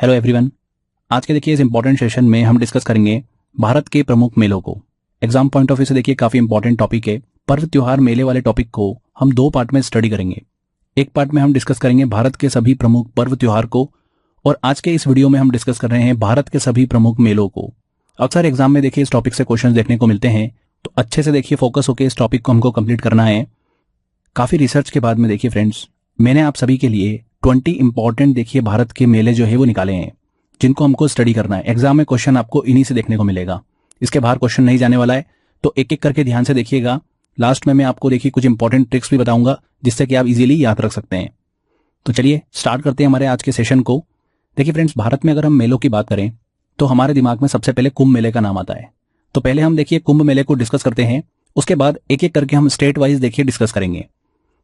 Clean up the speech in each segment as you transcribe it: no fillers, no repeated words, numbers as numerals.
Hello everyone. आज के देखिए इस इंपॉर्टेंट सेशन में हम डिस्कस करेंगे भारत के प्रमुख मेलों को। एग्जाम पॉइंट ऑफ व्यू से देखिए काफी इंपॉर्टेंट टॉपिक है। पर्व त्योहार मेले वाले टॉपिक को हम दो पार्ट में स्टडी करेंगे। एक पार्ट में हम डिस्कस करेंगे भारत के सभी प्रमुख पर्व त्योहार को, और आज के इस वीडियो में हम डिस्कस कर रहे हैं भारत के सभी प्रमुख मेलों को। अक्सर एग्जाम में देखिए इस टॉपिक से क्वेश्चन देखने को मिलते हैं, तो अच्छे से देखिए फोकस होकर इस टॉपिक को हमको कंप्लीट करना है। काफी रिसर्च के बाद में देखिए फ्रेंड्स, मैंने आप सभी के लिए 20 इंपॉर्टेंट देखिए भारत के मेले जो है वो निकाले हैं, जिनको हमको स्टडी करना है। एग्जाम में क्वेश्चन आपको इन्हीं से देखने को मिलेगा, इसके बाहर क्वेश्चन नहीं जाने वाला है। तो एक एक करके ध्यान से देखिएगा। लास्ट में मैं आपको देखिए कुछ इंपॉर्टेंट ट्रिक्स भी बताऊंगा, जिससे कि आप इजीली याद रख सकते हैं। तो चलिए स्टार्ट करते हैं हमारे आज के सेशन को। देखिए फ्रेंड्स, भारत में अगर हम मेलों की बात करें तो हमारे दिमाग में सबसे पहले कुंभ मेले का नाम आता है। तो पहले हम देखिए कुंभ मेले को डिस्कस करते हैं, उसके बाद एक एक करके हम स्टेट वाइज देखिए डिस्कस करेंगे।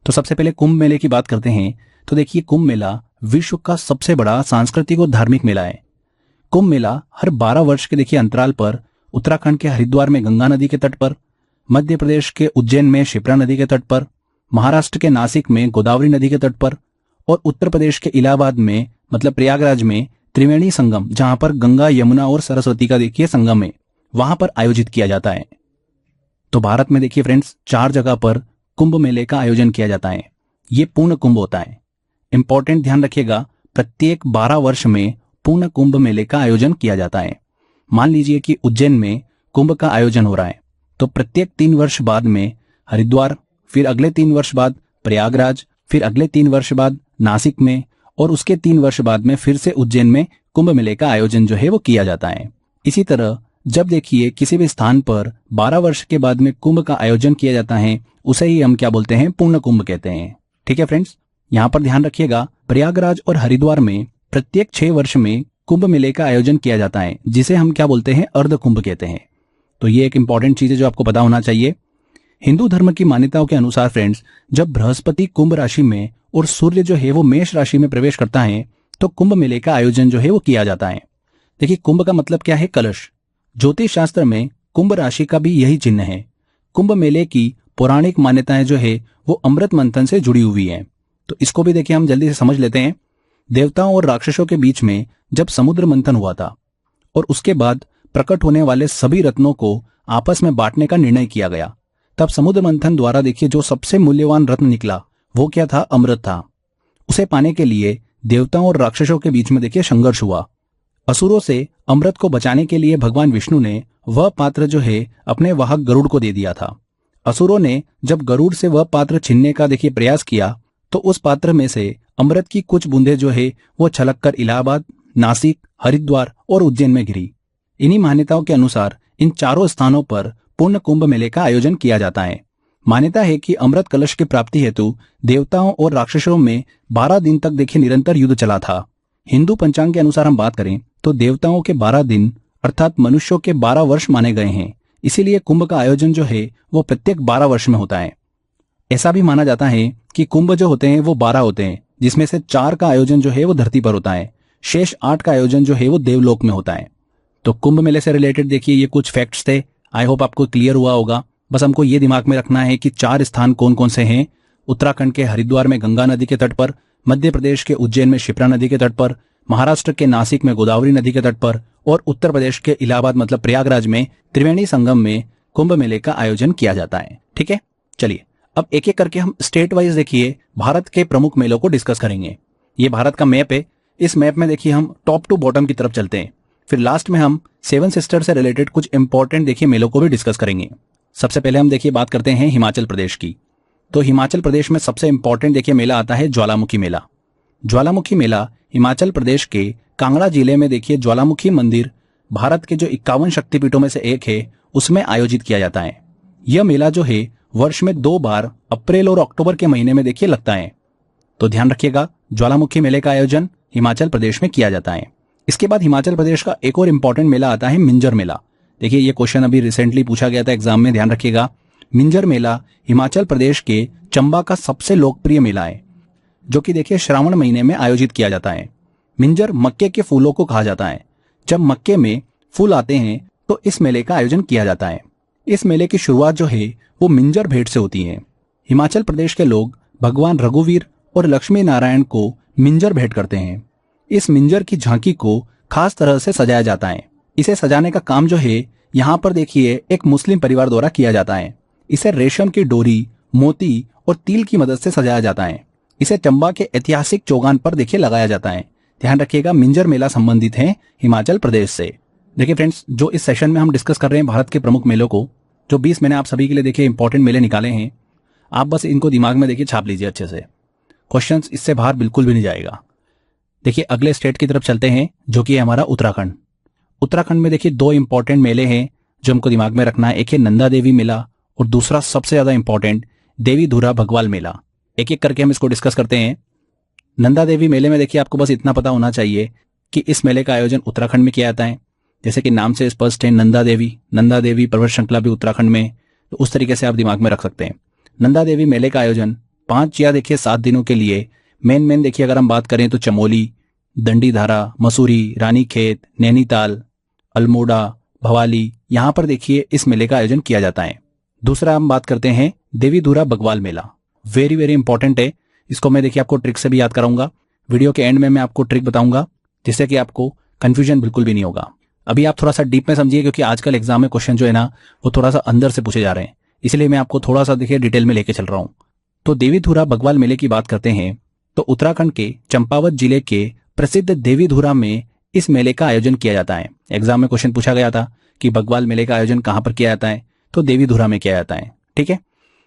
तो सबसे पहले कुंभ मेले की बात करते हैं। तो देखिए कुंभ मेला विश्व का सबसे बड़ा सांस्कृतिक और धार्मिक मेला है। कुंभ मेला हर 12 वर्ष के देखिए अंतराल पर उत्तराखंड के हरिद्वार में गंगा नदी के तट पर, मध्य प्रदेश के उज्जैन में शिप्रा नदी के तट पर, महाराष्ट्र के नासिक में गोदावरी नदी के तट पर, और उत्तर प्रदेश के इलाहाबाद में मतलब प्रयागराज में त्रिवेणी संगम, जहां पर गंगा यमुना और सरस्वती का देखिए संगम है, वहां पर आयोजित किया जाता है। तो भारत में देखिए फ्रेंड्स 4 जगह पर कुंभ मेले का आयोजन किया जाता है। ये पूर्ण कुंभ होता है। इंपॉर्टेंट ध्यान रखिएगा, प्रत्येक 12 वर्ष में पूर्ण कुंभ मेले का आयोजन किया जाता है। मान लीजिए कि उज्जैन में कुंभ का आयोजन हो रहा है, तो प्रत्येक 3 वर्ष बाद में हरिद्वार, फिर अगले 3 वर्ष बाद प्रयागराज, फिर अगले 3 वर्ष बाद नासिक में, और उसके 3 वर्ष बाद में फिर से उज्जैन में कुंभ मेले का आयोजन जो है वो किया जाता है। इसी तरह जब देखिए किसी भी स्थान पर 12 वर्ष के बाद में कुंभ का आयोजन किया जाता है, उसे ही हम क्या बोलते हैं, पूर्ण कुंभ कहते हैं। ठीक है फ्रेंड्स, यहाँ पर ध्यान रखिएगा, प्रयागराज और हरिद्वार में प्रत्येक 6 वर्ष में कुंभ मेले का आयोजन किया जाता है, जिसे हम क्या बोलते हैं, अर्ध कुंभ कहते हैं। तो ये एक इंपॉर्टेंट चीज है जो आपको पता होना चाहिए। हिंदू धर्म की मान्यताओं के अनुसार फ्रेंड्स, जब बृहस्पति कुंभ राशि में और सूर्य जो है वो मेष राशि में प्रवेश करता है, तो कुंभ मेले का आयोजन जो है वो किया जाता है। देखिए कुंभ का मतलब क्या है, कलश। ज्योतिष शास्त्र में कुंभ राशि का भी यही चिन्ह है। कुंभ मेले की पौराणिक मान्यताएं जो है वो अमृत मंथन से जुड़ी हुई है। तो इसको भी देखिए हम जल्दी से समझ लेते हैं। देवताओं और राक्षसों के बीच में जब समुद्र मंथन हुआ था, और उसके बाद प्रकट होने वाले सभी रत्नों को आपस में बांटने का निर्णय किया गया, तब समुद्र मंथन द्वारा देखिए जो सबसे मूल्यवान रत्न निकला वो क्या था, अमृत था। उसे पाने के लिए देवताओं और राक्षसों के बीच में देखिए संघर्ष हुआ। असुरों से अमृत को बचाने के लिए भगवान विष्णु ने वह पात्र जो है अपने वाहक गरुड़ को दे दिया था। असुरों ने जब गरुड़ से वह पात्र छीनने का देखिए प्रयास किया, तो उस पात्र में से अमृत की कुछ बूंदें जो है वो छलककर इलाहाबाद, नासिक, हरिद्वार और उज्जैन में गिरी। इन्हीं मान्यताओं के अनुसार इन चारों स्थानों पर पूर्ण कुंभ मेले का आयोजन किया जाता है। मान्यता है कि अमृत कलश की प्राप्ति हेतु देवताओं और राक्षसों में 12 दिन तक देखिए निरंतर युद्ध चला था। हिंदू पंचांग के अनुसार हम बात करें तो देवताओं के 12 दिन अर्थात मनुष्यों के 12 वर्ष माने गए हैं। इसीलिए कुंभ का आयोजन जो है वो प्रत्येक 12 वर्ष में होता है। ऐसा भी माना जाता है कि कुंभ जो होते हैं वो 12 होते हैं, जिसमें से 4 का आयोजन जो है वो धरती पर होता है, शेष 8 का आयोजन जो है वो देवलोक में होता है। तो कुंभ मेले से रिलेटेड देखिए ये कुछ फैक्ट्स थे। आई होप आपको क्लियर हुआ होगा। बस हमको ये दिमाग में रखना है कि 4 स्थान कौन कौन से हैं। उत्तराखंड के हरिद्वार में गंगा नदी के तट पर, मध्य प्रदेश के उज्जैन में शिप्रा नदी के तट पर, महाराष्ट्र के नासिक में गोदावरी नदी के तट पर, और उत्तर प्रदेश के इलाहाबाद मतलब प्रयागराज में त्रिवेणी संगम में कुंभ मेले का आयोजन किया जाता है। ठीक है, चलिए अब एक एक करके हम स्टेट वाइज देखिए भारत के प्रमुख मेलों को डिस्कस करेंगे। ये भारत का मैप है। इस मैप में देखिए हम टॉप टू बॉटम की तरफ चलते हैं, फिर लास्ट में हम 7 सिस्टर से रिलेटेड कुछ इंपॉर्टेंट देखिए मेलों को भी डिस्कस करेंगे। सबसे पहले हम देखिए बात करते हैं हिमाचल प्रदेश की। तो हिमाचल प्रदेश में सबसे इंपॉर्टेंट देखिए मेला आता है ज्वालामुखी मेला। ज्वालामुखी मेला हिमाचल प्रदेश के कांगड़ा जिले में देखिए ज्वालामुखी मंदिर भारत के जो 51 शक्तिपीठों में से एक है, उसमें आयोजित किया जाता है। यह मेला जो है वर्ष में 2 बार अप्रैल और अक्टूबर के महीने में देखिए लगता है। तो ध्यान रखिएगा, ज्वालामुखी मेले का आयोजन हिमाचल प्रदेश में किया जाता है। इसके बाद हिमाचल प्रदेश का एक और इंपॉर्टेंट मेला आता है मिंजर मेला। देखिए ये क्वेश्चन अभी रिसेंटली पूछा गया था एग्जाम में, ध्यान रखिएगा। मिंजर मेला हिमाचल प्रदेश के चंबा का सबसे लोकप्रिय मेला है, जो कि देखिए श्रावण महीने में आयोजित किया जाता है। मिंजर मक्के के फूलों को कहा जाता है। जब मक्के में फूल आते हैं तो इस मेले का आयोजन किया जाता है। इस मेले की शुरुआत जो है वो मिंजर भेंट से होती है। हिमाचल प्रदेश के लोग भगवान रघुवीर और लक्ष्मी नारायण को मिंजर भेंट करते हैं। इस मिंजर की झांकी को खास तरह से सजाया जाता है। इसे सजाने का काम जो है यहाँ पर देखिए एक मुस्लिम परिवार द्वारा किया जाता है। इसे रेशम की डोरी, मोती और तिल की मदद से सजाया जाता है। इसे चंबा के ऐतिहासिक चौगान पर देखिए लगाया जाता है। ध्यान रखिएगा, मिंजर मेला संबंधित है हिमाचल प्रदेश से। देखिए फ्रेंड्स, जो इस सेशन में हम डिस्कस कर रहे हैं भारत के प्रमुख मेलों को, जो 20 मैंने आप सभी के लिए देखिए इंपॉर्टेंट मेले निकाले हैं, आप बस इनको दिमाग में देखिए छाप लीजिए अच्छे से। क्वेश्चंस इससे बाहर बिल्कुल भी नहीं जाएगा। देखिए अगले स्टेट की तरफ चलते हैं, जो कि है हमारा उत्तराखंड। उत्तराखंड में देखिए 2 इंपॉर्टेंट मेले हैं जो हमको दिमाग में रखना है। एक है नंदा देवी मेला और दूसरा सबसे ज्यादा इंपॉर्टेंट देवी धुरा भगवाल मेला। एक एक करके हम इसको डिस्कस करते हैं। नंदा देवी मेले में देखिए आपको बस इतना पता होना चाहिए कि इस मेले का आयोजन उत्तराखंड में किया जाता है। जैसे कि नाम से स्पष्ट है, नंदा देवी पर्वत श्रृंखला भी उत्तराखंड में, तो उस तरीके से आप दिमाग में रख सकते हैं। नंदा देवी मेले का आयोजन 5 या देखिए 7 दिनों के लिए मेन देखिए अगर हम बात करें तो चमोली, दंडीधारा, मसूरी, रानीखेत, नैनीताल, अल्मोड़ा, भवाली, यहाँ पर देखिए इस मेले का आयोजन किया जाता है। दूसरा हम बात करते हैं देवी धुरा बगवाल मेला। वेरी वेरी इंपॉर्टेंट है। इसको मैं देखिए आपको ट्रिक से भी याद कराऊंगा। वीडियो के एंड में मैं आपको ट्रिक बताऊंगा जिससे कि आपको कंफ्यूजन बिल्कुल भी नहीं होगा। अभी आप थोड़ा सा डीप में समझिए, क्योंकि आजकल एग्जाम में क्वेश्चन जो है ना वो थोड़ा सा अंदर से पूछे जा रहे हैं, इसलिए मैं आपको थोड़ा सा देखिए डिटेल में लेके चल रहा हूं। तो देवी धुरा बगवाल मेले की बात करते हैं तो उत्तराखंड के चंपावत जिले के प्रसिद्ध देवी धुरा में इस मेले का आयोजन किया जाता है। एग्जाम में क्वेश्चन पूछा गया था कि बगवाल मेले का आयोजन कहां पर किया जाता है, तो देवी धुरा में किया जाता है। ठीक है,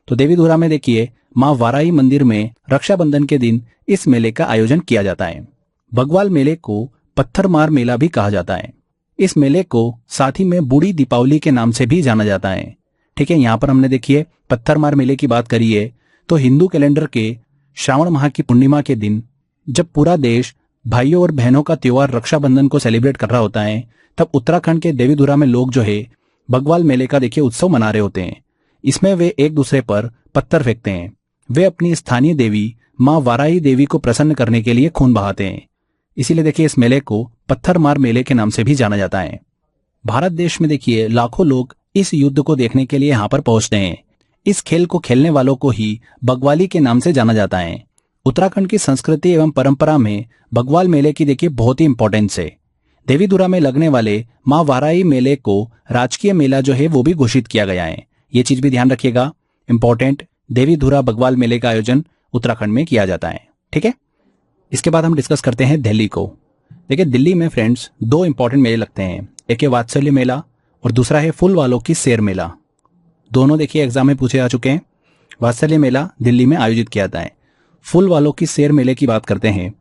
तो देवी धुरा में देखिए मां वाराही मंदिर में रक्षाबंधन के दिन इस मेले का आयोजन किया जाता है। बगवाल मेले को पत्थरमार मेला भी कहा जाता है। इस मेले को साथ ही में बूढ़ी दीपावली के नाम से भी जाना जाता है। ठीक है, यहाँ पर हमने देखिए पत्थरमार मेले की बात करी है, तो हिंदू कैलेंडर के श्रावण माह की पूर्णिमा के दिन जब पूरा देश भाइयों और बहनों का त्योहार रक्षाबंधन को सेलिब्रेट कर रहा होता है, तब उत्तराखंड के देवीधुरा में लोग जो है बगवाल मेले का देखिए उत्सव मना रहे होते हैं। इसमें वे एक दूसरे पर पत्थर फेंकते हैं। वे अपनी स्थानीय देवी मां वाराही देवी को प्रसन्न करने के लिए खून बहाते हैं। इसीलिए देखिए इस मेले को पत्थरमार मेले के नाम से भी जाना जाता है। भारत देश में देखिए लाखों लोग इस युद्ध को देखने के लिए यहाँ पर पहुंचते हैं। इस खेल को खेलने वालों को ही बगवाली के नाम से जाना जाता है। उत्तराखंड की संस्कृति एवं परंपरा में बगवाल मेले की देखिए बहुत ही इंपॉर्टेंस है। देवीधुरा में लगने वाले मां वाराही मेले को राजकीय मेला जो है वो भी घोषित किया गया है। ये चीज भी ध्यान रखिएगा, इंपॉर्टेंट, देवीधुरा बगवाल मेले का आयोजन उत्तराखंड में किया जाता है। ठीक है, इसके बाद हम डिस्कस करते हैं दिल्ली को। देखिए दिल्ली में फ्रेंड्स 2 इंपॉर्टेंट मेले लगते हैं। एक है वात्सल्य मेला और दूसरा है फूल वालों की सेर मेला। दोनों देखिए एग्जाम में पूछे जा चुके हैं। वात्सल्य मेला दिल्ली में आयोजित किया जाता है। फूल वालों की सेर मेले की बात करते हैं।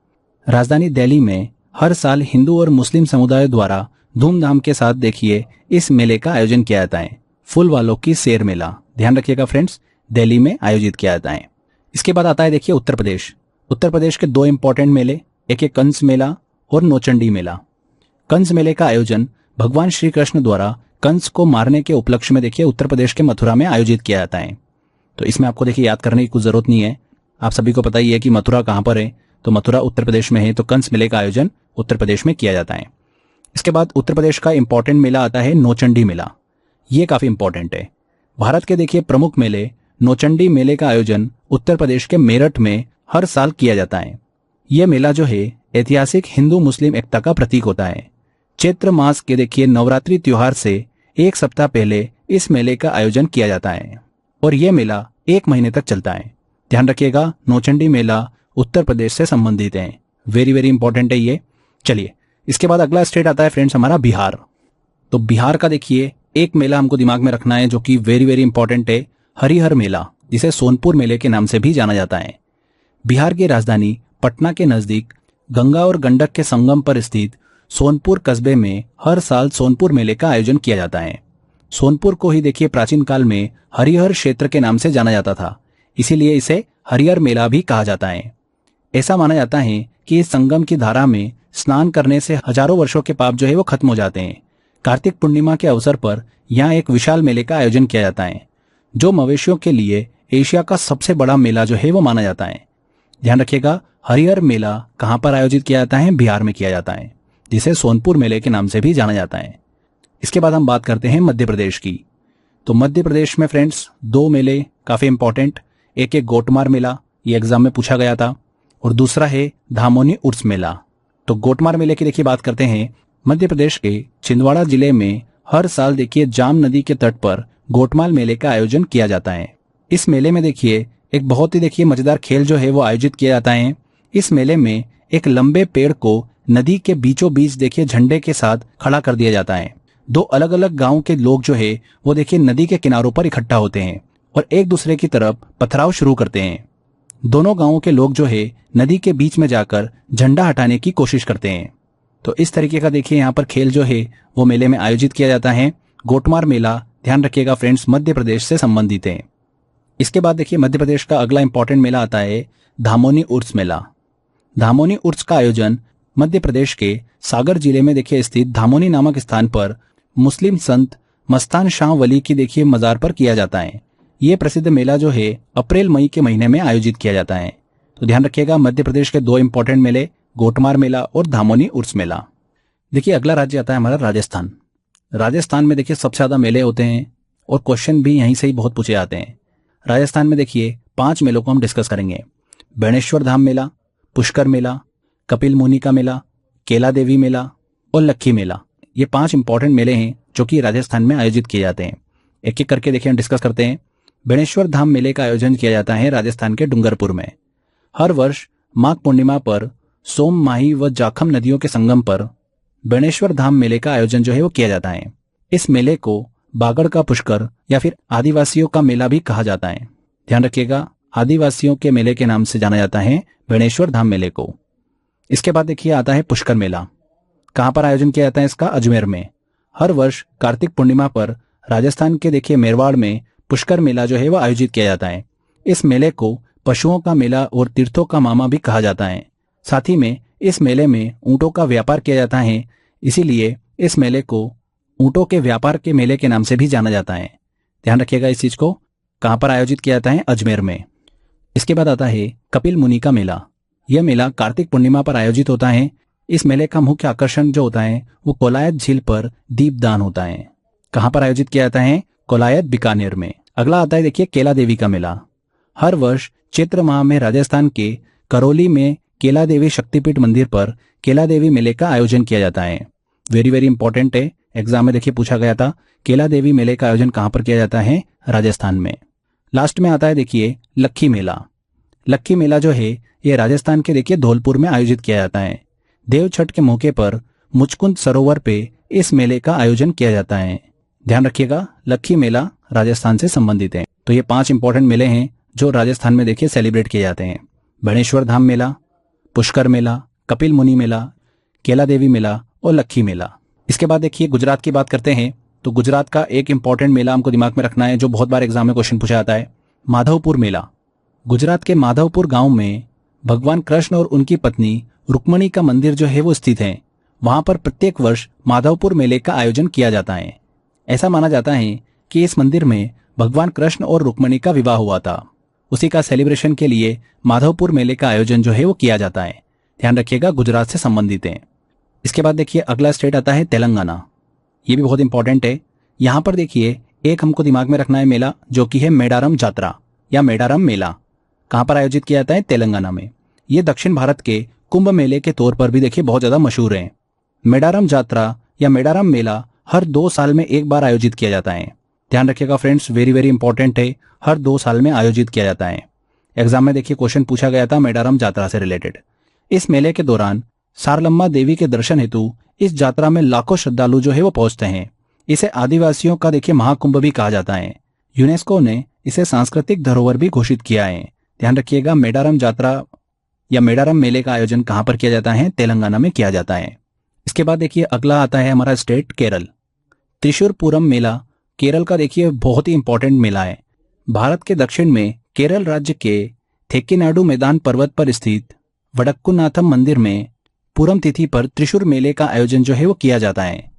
राजधानी दिल्ली में हर साल हिंदू और मुस्लिम समुदाय द्वारा धूमधाम के साथ देखिए इस मेले का आयोजन किया जाता है। फूल वालों की सेर मेला, ध्यान रखिएगा फ्रेंड्स, दिल्ली में आयोजित किया जाता है। इसके बाद आता है देखिए उत्तर प्रदेश। उत्तर प्रदेश के 2 इंपॉर्टेंट मेले, एक है कंस मेला और नौचंडी मेला। कंस मेले का आयोजन भगवान श्री कृष्ण द्वारा कंस को मारने के उपलक्ष्य में देखिए उत्तर प्रदेश के मथुरा में आयोजित किया जाता है। तो इसमें आपको देखिए याद करने की कुछ जरूरत नहीं है, आप सभी को पता ही है कि मथुरा कहां पर है, तो मथुरा उत्तर प्रदेश में है, तो कंस मेले का आयोजन उत्तर प्रदेश में किया जाता है। इसके बाद उत्तर प्रदेश का इंपॉर्टेंट मेला आता है नौचंडी मेला। ये काफी इंपॉर्टेंट है। भारत के देखिए प्रमुख मेले नौचंडी मेले का आयोजन उत्तर प्रदेश के मेरठ में हर साल किया जाता है। यह मेला जो है ऐतिहासिक हिंदू मुस्लिम एकता का प्रतीक होता है। चैत्र मास के देखिए नवरात्रि त्योहार से 1 सप्ताह पहले इस मेले का आयोजन किया जाता है और यह मेला 1 महीने तक चलता है। ध्यान रखिएगा, नौचंडी मेला उत्तर प्रदेश से संबंधित है। वेरी वेरी इंपॉर्टेंट है ये। चलिए, इसके बाद अगला स्टेट आता है फ्रेंड्स हमारा बिहार। तो बिहार का देखिए एक मेला हमको दिमाग में रखना है जो कि वेरी वेरी इंपॉर्टेंट है, हरिहर मेला, जिसे सोनपुर मेले के नाम से भी जाना जाता है। बिहार की राजधानी पटना के नजदीक गंगा और गंडक के संगम पर स्थित सोनपुर कस्बे में हर साल सोनपुर मेले का आयोजन किया जाता है। सोनपुर को ही देखिए प्राचीन काल में हरिहर क्षेत्र के नाम से जाना जाता था, इसीलिए इसे हरिहर मेला भी कहा जाता है। ऐसा माना जाता है कि इस संगम की धारा में स्नान करने से हजारों वर्षों के पाप जो है वो खत्म हो जाते हैं। कार्तिक पूर्णिमा के अवसर पर यहाँ एक विशाल मेले का आयोजन किया जाता है, जो मवेशियों के लिए एशिया का सबसे बड़ा मेला जो है वो माना जाता है। ध्यान रखिएगा, हरिहर मेला कहां पर आयोजित किया जाता है? बिहार में किया जाता है, जिसे सोनपुर मेले के नाम से भी जाना जाता है। इसके बाद हम बात करते हैं मध्य प्रदेश की। तो मध्य प्रदेश में फ्रेंड्स 2 मेले काफी इंपॉर्टेंट, एक है गोटमार मेला, ये एग्जाम में पूछा गया था, और दूसरा है धामोनी उर्स मेला। तो गोटमार मेले की देखिए बात करते हैं। मध्य प्रदेश के छिंदवाड़ा जिले में हर साल देखिए जाम नदी के तट पर गोटमार मेले का आयोजन किया जाता है। इस मेले में देखिए एक बहुत ही देखिए मजेदार खेल जो है वो आयोजित किया जाता है। इस मेले में एक लंबे पेड़ को नदी के बीचों बीच देखिए झंडे के साथ खड़ा कर दिया जाता है। दो अलग अलग गांव के लोग जो है वो देखिए नदी के किनारों पर इकट्ठा होते हैं और एक दूसरे की तरफ पथराव शुरू करते हैं। दोनों गांवों के लोग जो है नदी के बीच में जाकर झंडा हटाने की कोशिश करते हैं। तो इस तरीके का देखिए यहाँ पर खेल जो है वो मेले में आयोजित किया जाता है। गोटमार मेला, ध्यान रखिएगा फ्रेंड्स, मध्य प्रदेश से संबंधित है। इसके बाद देखिए मध्य प्रदेश का अगला इंपॉर्टेंट मेला आता है धामोनी उर्स मेला। धामोनी उर्स का आयोजन मध्य प्रदेश के सागर जिले में देखिए स्थित धामोनी नामक स्थान पर मुस्लिम संत मस्तान शाह वली की देखिए मजार पर किया जाता है। ये प्रसिद्ध मेला जो है अप्रैल मई के महीने में आयोजित किया जाता है। तो ध्यान रखिएगा मध्य प्रदेश के दो इंपॉर्टेंट मेले, गोटमार मेला और धामोनी उर्स मेला। देखिए अगला राज्य आता है हमारा राजस्थान। राजस्थान में देखिए सबसे ज्यादा मेले होते हैं और क्वेश्चन भी यहीं से ही बहुत पूछे जाते हैं। राजस्थान में देखिए 5 मेलों को हम डिस्कस करेंगे। बेणेश्वर धाम मेला, पुष्कर मेला, कपिल मुनि का मेला, केला देवी मेला और लक्खी मेला। ये 5 इंपॉर्टेंट मेले हैं जो कि राजस्थान में आयोजित किए जाते हैं। एक एक करके देखिए हम डिस्कस करते हैं। बेणेश्वर धाम मेले का आयोजन किया जाता है राजस्थान के डूंगरपुर में। हर वर्ष माघ पूर्णिमा पर सोम, माही व जाखम नदियों के संगम पर बेणेश्वर धाम मेले का आयोजन जो है वो किया जाता है। इस मेले को बागड़ का पुष्कर या फिर आदिवासियों का मेला भी कहा जाता है। ध्यान रखिएगा, आदिवासियों के मेले के नाम से जाना जाता है बेणेश्वर धाम मेले को। इसके बाद देखिए आता है पुष्कर मेला। कहां पर आयोजन किया जाता है इसका? अजमेर में। हर वर्ष कार्तिक पूर्णिमा पर राजस्थान के देखिए मेरवाड़ में पुष्कर मेला जो है वो आयोजित किया जाता है। इस मेले को पशुओं का मेला और तीर्थों का मामा भी कहा जाता है। साथ ही में इस मेले में ऊंटों का व्यापार किया जाता है, इसीलिए इस मेले को ऊंटों के व्यापार के मेले के नाम से भी जाना जाता है। ध्यान रखिएगा इस चीज को। कहां पर आयोजित किया जाता है? अजमेर में। इसके बाद आता है कपिल मुनि का मेला। यह मेला कार्तिक पूर्णिमा पर आयोजित होता है। इस मेले का मुख्य आकर्षण जो होता है वो कोलायत झील पर दीपदान होता है। कहां पर आयोजित किया जाता है? कोलायत, बीकानेर में। अगला आता है देखिए केला देवी का मेला। हर वर्ष चैत्र माह में राजस्थान के करौली में केला देवी शक्तिपीठ मंदिर पर केला देवी मेले का आयोजन किया जाता है। वेरी वेरी इंपॉर्टेंट है, एग्जाम में देखिए पूछा गया था। केला देवी मेले का आयोजन कहां पर किया जाता है? राजस्थान में। लास्ट में आता है देखिए लक्खी मेला। लक्खी मेला जो है ये राजस्थान के देखिए धौलपुर में आयोजित किया जाता है। देव छठ के मौके पर मुचकुंद सरोवर पे इस मेले का आयोजन किया जाता है। ध्यान रखिएगा, लक्खी मेला राजस्थान से संबंधित है। तो ये 5 इंपॉर्टेंट मेले हैं जो राजस्थान में देखिए सेलिब्रेट किए जाते हैं। बेणेश्वर धाम मेला, पुष्कर मेला, कपिल मुनि मेला, केला देवी मेला और लक्खी मेला। इसके बाद देखिए गुजरात की बात करते हैं। तो गुजरात का एक इंपॉर्टेंट मेला हमको दिमाग में रखना है जो बहुत बार एग्जाम में क्वेश्चन पूछा जाता है, माधवपुर मेला। गुजरात के माधवपुर गांव में भगवान कृष्ण और उनकी पत्नी रुक्मणी का मंदिर जो है वो स्थित है। वहां पर प्रत्येक वर्ष माधवपुर मेले का आयोजन किया जाता है। ऐसा माना जाता है कि इस मंदिर में भगवान कृष्ण और रुक्मणी का विवाह हुआ था। उसी का सेलिब्रेशन के लिए माधवपुर मेले का आयोजन जो है वो किया जाता है। ध्यान रखिएगा, गुजरात से संबंधित है। इसके बाद देखिए अगला स्टेट आता है तेलंगाना। ये भी बहुत इंपॉर्टेंट है। यहां पर देखिए एक हमको दिमाग में रखना है मेला जो कि है मेडारम जात्रा या मेडारम मेला। कहां पर आयोजित किया जाता है? तेलंगाना में। ये दक्षिण भारत के कुंभ मेले के तौर पर भी देखिए बहुत ज्यादा मशहूर है। मेडारम जात्रा या मेडारम मेला हर 2 साल में एक बार आयोजित किया जाता है। ध्यान रखिएगा फ्रेंड्स, वेरी वेरी इंपॉर्टेंट है, हर 2 साल में आयोजित किया जाता है। एग्जाम में देखिए क्वेश्चन पूछा गया था मेडारम जात्रा से रिलेटेड। इस मेले के दौरान सारलम्मा देवी के दर्शन हेतु इस यात्रा में लाखों श्रद्धालु जो है वो पहुंचते हैं। इसे आदिवासियों का देखिए महाकुंभ भी कहा जाता है। यूनेस्को ने इसे सांस्कृतिक धरोहर भी घोषित किया है। ध्यान रखिएगा, मेडारम यात्रा या मेडारम मेले का आयोजन कहां पर किया जाता है? तेलंगाना में किया जाता है। इसके बाद देखिए अगला आता है हमारा स्टेट केरल। त्रिशूरपुरम मेला केरल का देखिए बहुत ही इंपॉर्टेंट मेला है। भारत के दक्षिण में केरल राज्य के थेक्कीनाडु मैदान पर्वत पर स्थित वडक्कुनाथम मंदिर में पूरम तिथि पर त्रिशूर मेले का आयोजन जो है वो किया जाता है।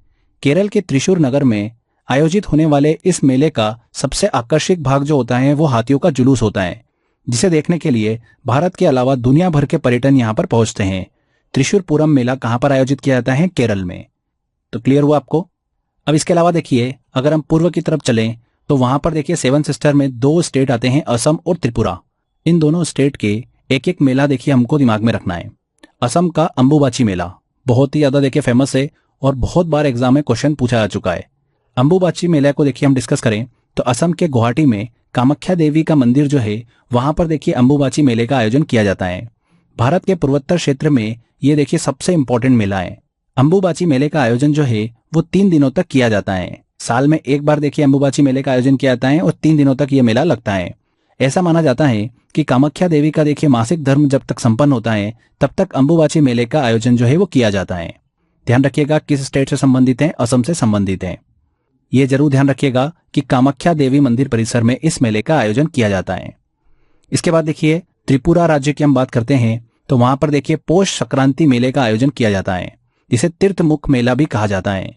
केरल के त्रिशूर नगर में आयोजित होने वाले इस मेले का सबसे आकर्षक भाग जो होता है वो हाथियों का जुलूस होता है, जिसे देखने के लिए भारत के अलावा दुनिया भर के पर्यटन यहाँ पर पहुंचते हैं। त्रिशूरपुरम मेला कहां पर आयोजित किया जाता है? केरल में। तो क्लियर हुआ आपको। अब इसके अलावा देखिए अगर हम पूर्व की तरफ चलें तो वहां पर देखिए 7 सिस्टर में 2 स्टेट आते हैं, असम और त्रिपुरा। इन दोनों स्टेट के एक एक मेला देखिए हमको दिमाग में रखना है। असम का अंबुबाची मेला बहुत ही ज्यादा देखिए फेमस है और बहुत बार एग्जाम में क्वेश्चन पूछा जा चुका है। अंबुबाची मेला को देखिए हम डिस्कस करें तो असम के गुवाहाटी में कामाख्या देवी का मंदिर जो है वहां पर देखिए अंबुबाची मेले का आयोजन किया जाता है। भारत के पूर्वोत्तर क्षेत्र में ये देखिए सबसे इंपॉर्टेंट मेला है। अंबुबाची मेले का आयोजन जो है वो 3 दिनों तक किया जाता है। साल में एक बार देखिए अंबुबाची मेले का आयोजन किया जाता है और 3 दिनों तक ये मेला लगता है। ऐसा माना जाता है कि कामाख्या देवी का देखिए मासिक धर्म जब तक संपन्न होता है तब तक अंबुबाची मेले का आयोजन जो है वो किया जाता है। ध्यान रखिएगा किस स्टेट से संबंधित है, असम से संबंधित है। ये जरूर ध्यान रखिएगा कि कामाख्या देवी मंदिर परिसर में इस मेले का आयोजन किया जाता है। इसके बाद देखिए त्रिपुरा राज्य की हम बात करते हैं तो वहां पर देखिए पौष संक्रांति मेले का आयोजन किया जाता है, जिसे तीर्थमुख मेला भी कहा जाता है।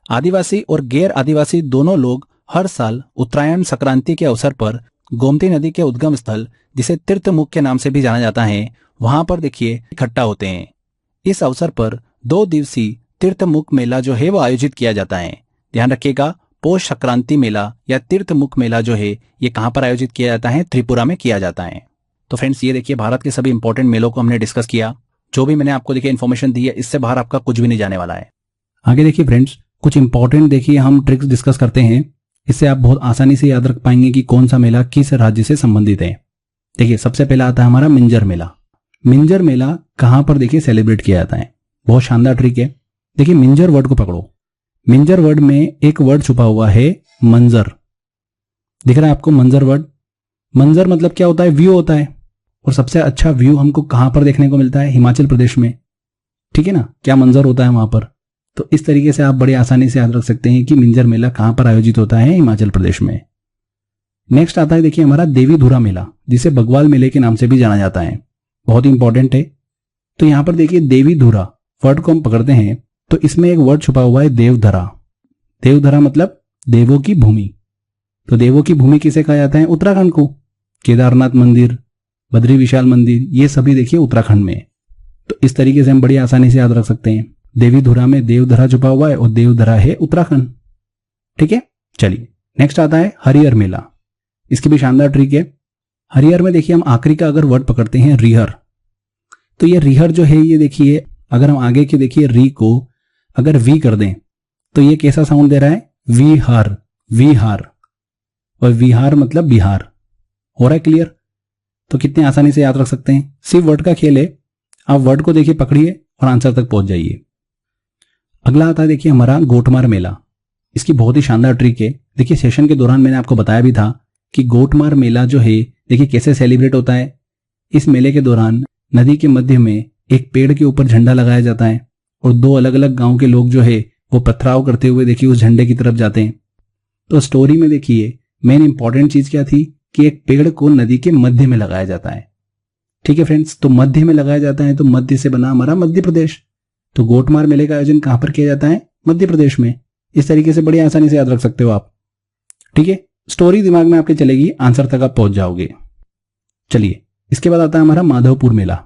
आदिवासी और गैर आदिवासी दोनों लोग हर साल उत्तरायण संक्रांति के अवसर पर गोमती नदी के उद्गम स्थल, जिसे तीर्थमुख के नाम से भी जाना जाता है, वहां पर देखिए इकट्ठा होते हैं। इस अवसर पर 2 दिवसीय तीर्थमुख मेला जो है वो आयोजित किया जाता है। ध्यान रखिएगा पौष संक्रांति मेला या तीर्थमुख मेला जो है ये कहां पर आयोजित किया जाता है, त्रिपुरा में किया जाता है। तो फ्रेंड्स ये देखिए भारत के सभी इंपॉर्टेंट मेलों को हमने डिस्कस किया। जो भी मैंने आपको देखिए इन्फॉर्मेशन दी है इससे बाहर आपका कुछ भी नहीं जाने वाला है। आगे देखिए फ्रेंड्स कुछ इंपॉर्टेंट देखिए हम ट्रिक्स डिस्कस करते हैं, इससे आप बहुत आसानी से याद रख पाएंगे कि कौन सा मेला किस राज्य से संबंधित है। देखिए सबसे पहला आता है हमारा मिंजर मेला। मिंजर मेला कहां पर देखिए सेलिब्रेट किया जाता है, बहुत शानदार ट्रिक है। देखिए मिंजर वर्ड को पकड़ो, मिंजर वर्ड में एक वर्ड छुपा हुआ है मंजर, दिख रहा है आपको मंजर वर्ड। मंजर मतलब क्या होता है, व्यू होता है। और सबसे अच्छा व्यू हमको कहां पर देखने को मिलता है, हिमाचल प्रदेश में, ठीक है ना, क्या मंजर होता है वहां पर। तो इस तरीके से आप बड़ी आसानी से याद रख सकते हैं कि मिंजर मेला कहां पर आयोजित होता है, हिमाचल प्रदेश में। नेक्स्ट आता है देखिए हमारा देवीधुरा मेला, जिसे बग्वाल मेले के नाम से भी जाना जाता है, बहुत इंपॉर्टेंट है। तो यहां पर देखिए देवीधुरा वर्ड को हम पकड़ते हैं तो इसमें एक वर्ड छुपा हुआ है देवधरा। देवधरा मतलब देवों की भूमि। तो देवों की भूमि किसे कहा जाता है, उत्तराखंड को। केदारनाथ मंदिर, बद्री विशाल मंदिर, ये सभी देखिए उत्तराखंड में। तो इस तरीके से हम बड़ी आसानी से याद रख सकते हैं। देवीधुरा में देवधरा छुपा हुआ है और देवधरा है उत्तराखंड, ठीक है। चलिए नेक्स्ट आता है हरिहर मेला। इसकी भी शानदार ट्रिक है। हरिहर में देखिए हम आखिरी का अगर वर्ड पकड़ते हैं रिहर, तो ये रिहर जो है ये देखिए अगर हम आगे के देखिए री को अगर वी कर दें तो ये कैसा साउंड दे रहा है, विहार, विहार। और विहार मतलब बिहार। हो रहा है क्लियर। तो कितने आसानी से याद रख सकते हैं, सिर्फ वर्ड का खेल है। आप वर्ड को देखिए पकड़िए और आंसर तक पहुंच जाइए। अगला आता है देखिए हमारा गोटमार मेला। इसकी बहुत ही शानदार ट्रिक है। देखिए सेशन के दौरान मैंने आपको बताया भी था कि गोटमार मेला जो है देखिए कैसे सेलिब्रेट होता है। इस मेले के दौरान नदी के मध्य में एक पेड़ के ऊपर झंडा लगाया जाता है और 2 अलग अलग गांव के लोग जो है वो पथराव करते हुए देखिए उस झंडे की तरफ जाते हैं। तो स्टोरी में देखिए मेन इंपॉर्टेंट चीज क्या थी कि एक पेड़ को नदी के मध्य में लगाया जाता है, ठीक है फ्रेंड्स। तो मध्य में लगाया जाता है तो मध्य से बना हमारा मध्य प्रदेश। तो गोटमार मेले का आयोजन कहां पर किया जाता है, मध्य प्रदेश में। इस तरीके से बड़ी आसानी से याद रख सकते हो आप, ठीक है। स्टोरी दिमाग में आपके चलेगी, आंसर तक आप पहुंच जाओगे। चलिए इसके बाद आता है हमारा माधवपुर मेला।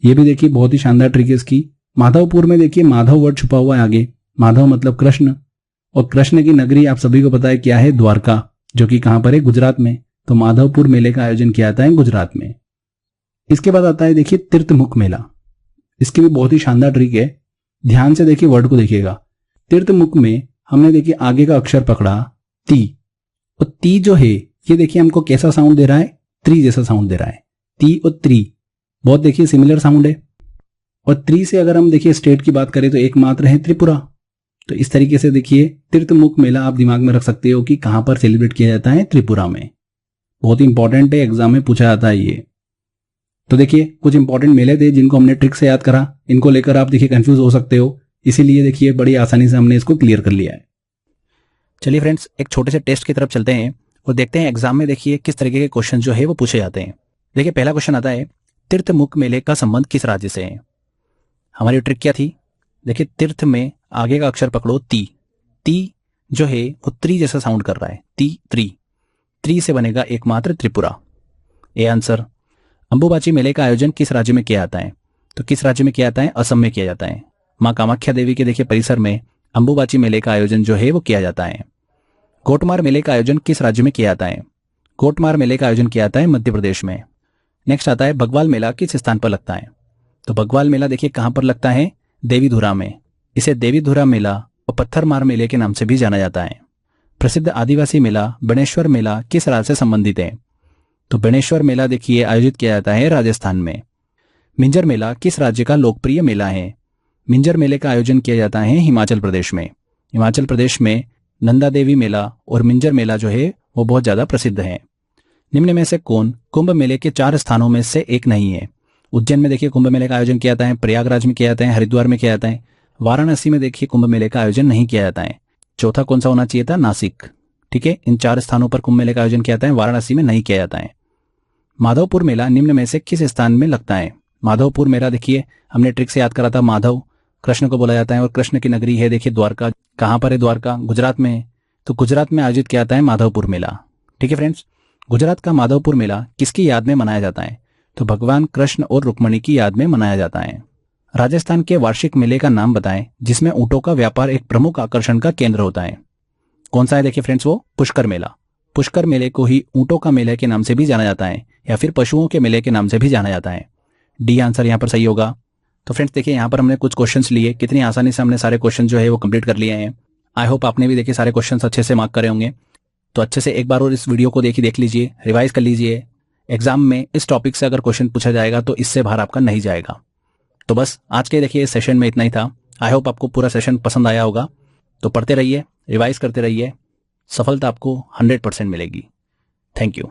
ये भी देखिए बहुत ही शानदार ट्रिक है इसकी। माधवपुर में देखिए माधव वर्ड छुपा हुआ है आगे। माधव मतलब कृष्ण, और कृष्ण की नगरी आप सभी को पता है क्या है, द्वारका, जो कि कहां पर है, गुजरात में। तो माधवपुर मेले का आयोजन किया जाता है गुजरात में। इसके बाद आता है देखिए तीर्थमुख मेला। इसकी भी बहुत ही शानदार ट्रिक है। ध्यान से देखिए वर्ड को देखिएगा। तीर्थमुख में हमने देखिए आगे का अक्षर पकड़ा ती, और ती जो है ये देखिए हमको कैसा साउंड दे रहा है, त्री जैसा साउंड दे रहा है। ती और त्री बहुत देखिए सिमिलर साउंड है। और त्री से अगर हम देखिए स्टेट की बात करें तो एकमात्र है त्रिपुरा। तो इस तरीके से देखिए तीर्थमुख मेला आप दिमाग में रख सकते हो कि कहां पर सेलिब्रेट किया जाता है, त्रिपुरा में। बहुत ही इंपॉर्टेंट है, एग्जाम में पूछा जाता है ये। तो देखिए कुछ इंपॉर्टेंट मेले थे जिनको हमने ट्रिक से याद करा। इनको लेकर आप देखिए कंफ्यूज हो सकते हो, इसीलिए देखिए बड़ी आसानी से हमने इसको क्लियर कर लिया है। चलिए फ्रेंड्स एक छोटे से टेस्ट की तरफ चलते हैं और देखते हैं एग्जाम में देखिए किस तरीके के क्वेश्चन जो है वो पूछे जाते हैं। देखिए पहला क्वेश्चन आता है, तीर्थमुख मेले का संबंध किस राज्य से है। हमारी ट्रिक क्या थी, देखिए तीर्थ में आगे का अक्षर पकड़ो ती। ती जो है वो त्री जैसा साउंड कर रहा है, ती त्री। त्री से बनेगा एकमात्र त्रिपुरा। A answer. अंबुबाची मेले का आयोजन किस राज्य में किया जाता है, तो किस राज्य में किया जाता है, असम में किया जाता है। मां कामाख्या देवी के देखिए परिसर में अंबुबाची मेले का आयोजन जो है वो किया जाता है। गोटमार मेले का आयोजन किस राज्य में किया जाता है, गोटमार मेले का आयोजन किया जाता है मध्य प्रदेश में। नेक्स्ट आता है बग्वाल मेला किस स्थान पर लगता है, तो बग्वाल मेला देखिए कहां पर लगता है, देवीधुरा में। इसे देवीधुरा मेला और पत्थरमार मेले के नाम से भी जाना जाता है। प्रसिद्ध आदिवासी मेला बेणेश्वर मेला किस राज्य से संबंधित है? तो बेणेश्वर मेला देखिए आयोजित किया जाता है राजस्थान में। मिंजर मेला किस राज्य का लोकप्रिय मेला है? मिंजर मेले का आयोजन किया जाता है हिमाचल प्रदेश में। हिमाचल प्रदेश में नंदा देवी मेला और मिंजर मेला जो है वो बहुत ज्यादा प्रसिद्ध है। निम्न में से कौन कुंभ मेले के 4 स्थानों में से एक नहीं है? उज्जैन में देखिए कुंभ मेले का आयोजन किया जाता है, प्रयागराज में किया जाता है, हरिद्वार में किया जाता है, वाराणसी में देखिए कुंभ मेले का आयोजन नहीं किया जाता है। चौथा कौन सा होना चाहिए था? नासिक। ठीक है, इन 4 स्थानों पर कुंभ मेले का आयोजन किया जाता है, वाराणसी में नहीं किया जाता है। माधवपुर मेला निम्न में से किस स्थान में लगता है? माधवपुर मेला देखिए हमने ट्रिक से याद करा था, माधव कृष्ण को बोला जाता है और कृष्ण की नगरी है देखिए द्वारका। कहां पर है द्वारका? गुजरात में है। तो गुजरात में आयोजित किया जाता है माधवपुर मेला। ठीक है फ्रेंड्स, गुजरात का माधवपुर मेला किसकी याद में मनाया जाता है? तो भगवान कृष्ण और रुक्मणी की याद में मनाया जाता है। राजस्थान के वार्षिक मेले का नाम बताएं जिसमें ऊंटों का व्यापार एक प्रमुख आकर्षण का केंद्र होता है। कौन सा है देखिए फ्रेंड्स? वो पुष्कर मेला। पुष्कर मेले को ही ऊंटों का मेले के नाम से भी जाना जाता है या फिर पशुओं के मेले के नाम से भी जाना जाता है। डी आंसर यहां पर सही होगा। तो फ्रेंड्स देखिए यहां पर हमने कुछ क्वेश्चंस लिए, कितनी आसानी से हमने सारे क्वेश्चन जो है वो कंप्लीट कर लिए हैं। आई होप आपने भी देखिए सारे क्वेश्चंस अच्छे से मार्क करे होंगे। तो अच्छे से एक बार और इस वीडियो को देख लीजिए, रिवाइज कर लीजिए। एग्जाम में इस टॉपिक से अगर क्वेश्चन पूछा जाएगा तो इससे बाहर आपका नहीं जाएगा। तो बस आज के देखिए इस सेशन में इतना ही था। आई होप आपको पूरा सेशन पसंद आया होगा। तो पढ़ते रहिए, रिवाइज करते रहिए, सफलता आपको 100% मिलेगी। Thank you.